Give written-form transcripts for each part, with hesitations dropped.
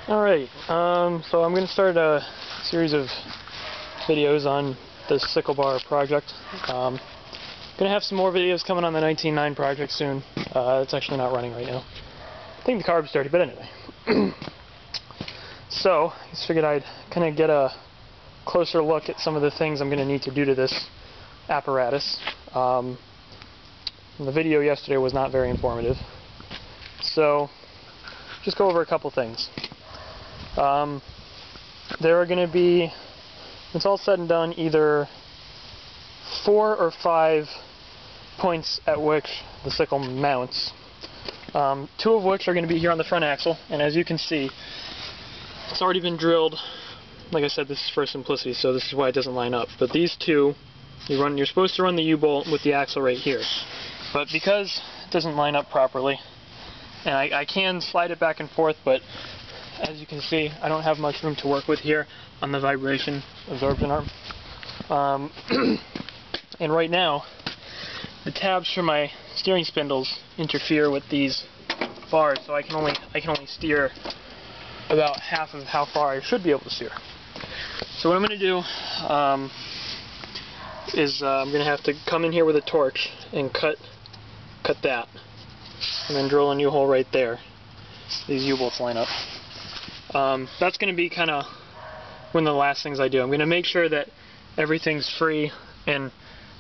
Alright, so I'm going to start a series of videos on the Sickle bar project. Going to have some more videos coming on the 19.9 project soon. It's actually not running right now. I think the carb's dirty, but anyway. So, I just figured I'd kind of get a closer look at some of the things I'm going to need to do to this apparatus. The video yesterday was not very informative. So, just go over a couple things. There are going to be, when it's all said and done, either 4 or 5 points at which the sickle mounts. 2 of which are going to be here on the front axle, and as you can see, it's already been drilled. Like I said, this is for simplicity, so this is why it doesn't line up. But these two, you're supposed to run the U-bolt with the axle right here. But because it doesn't line up properly, and I can slide it back and forth, but as you can see, I don't have much room to work with here on the vibration absorption arm. And right now, the tabs for my steering spindles interfere with these bars, so I can only steer about half of how far I should be able to steer. So what I'm going to do is I'm going to have to come in here with a torch and cut that, and then drill a new hole right there. These U-bolts line up. That's going to be kind of one of the last things I do. I'm going to make sure that everything's free and,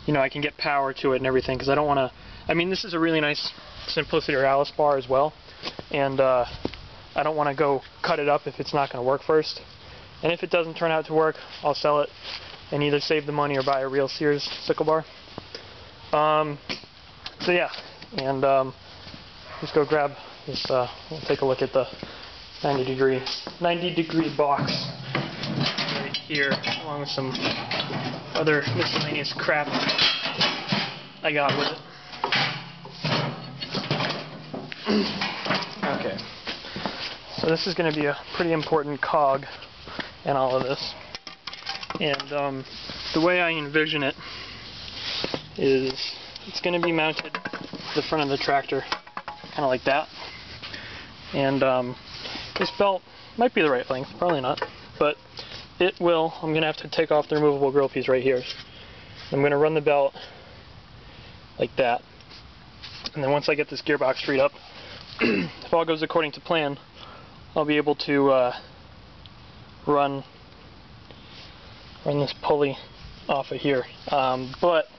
you know, I can get power to it and everything, because I don't want to. I mean, this is a really nice Simplicity or Alice bar as well, and I don't want to go cut it up if it's not going to work first. And if it doesn't turn out to work, I'll sell it and either save the money or buy a real Sears sickle bar. So yeah, and just go grab this. We'll take a look at the 90 degree box right here, along with some other miscellaneous crap I got with it. Okay, so this is going to be a pretty important cog in all of this, and the way I envision it is it's going to be mounted to the front of the tractor, kind of like that, and this belt might be the right length, probably not, but it will. I'm going to have to take off the removable grill piece right here. I'm going to run the belt like that, and then once I get this gearbox freed up, if all goes according to plan, I'll be able to run this pulley off of here. But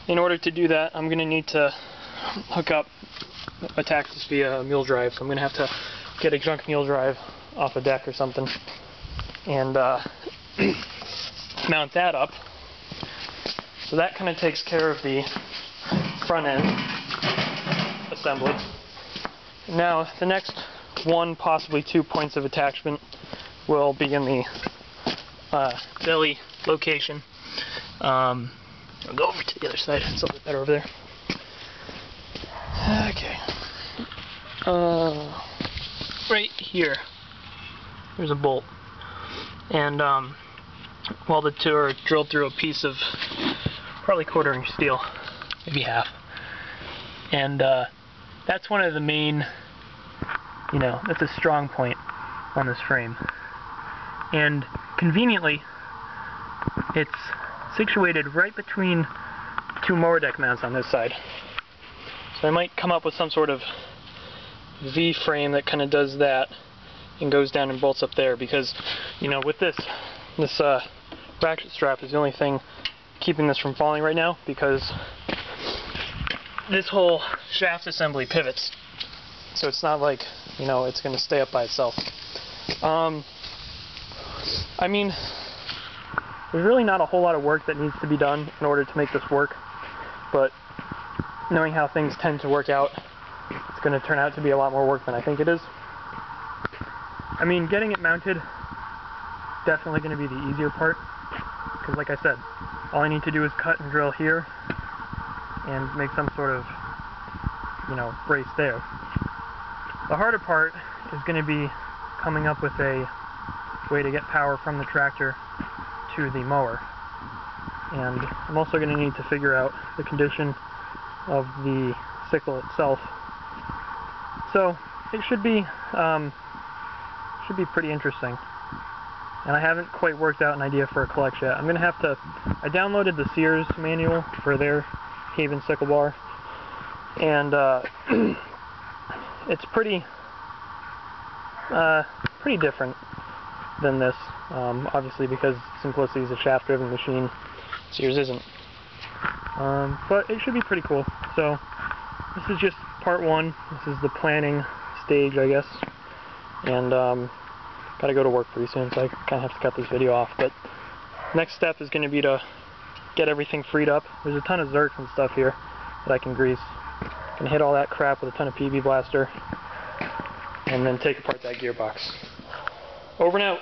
in order to do that, I'm going to need to hook up, attack this via a mule drive. So I'm going to have to get a junk mule drive off a deck or something and mount that up. So that kind of takes care of the front end assembly. Now the next 1, possibly 2 points of attachment will be in the belly location. I'll go over to the other side, it's a little bit better over there. Okay. Right here, there's a bolt, and while the two are drilled through a piece of probably 1/4" steel, maybe half, and that's one of the main, you know, that's a strong point on this frame, and conveniently it's situated right between 2 mower deck mounts on this side. So I might come up with some sort of V-frame that kind of does that and goes down and bolts up there, because, you know, with this ratchet strap is the only thing keeping this from falling right now, because this whole shaft assembly pivots, so it's not like, you know, it's going to stay up by itself. I mean, there's really not a whole lot of work that needs to be done in order to make this work, but knowing how things tend to work out, it's going to turn out to be a lot more work than I think it is. I mean, getting it mounted, definitely going to be the easier part, because like I said, all I need to do is cut and drill here and make some sort of, you know, brace there. The harder part is going to be coming up with a way to get power from the tractor to the mower. And I'm also going to need to figure out the condition of the sickle itself. So it should be should be pretty interesting. And I haven't quite worked out an idea for a clutch yet. I'm going to have to... I downloaded the Sears manual for their Haban sickle bar, and it's pretty different than this, obviously because Simplicity is a shaft-driven machine, Sears isn't. But it should be pretty cool. So this is just part one. This is the planning stage, I guess, and gotta go to work pretty soon, so I kind of have to cut this video off. But next step is going to be to get everything freed up. There's a ton of zerks and stuff here that I can grease. Gonna hit all that crap with a ton of PB Blaster, and then take apart that gearbox. Over and out.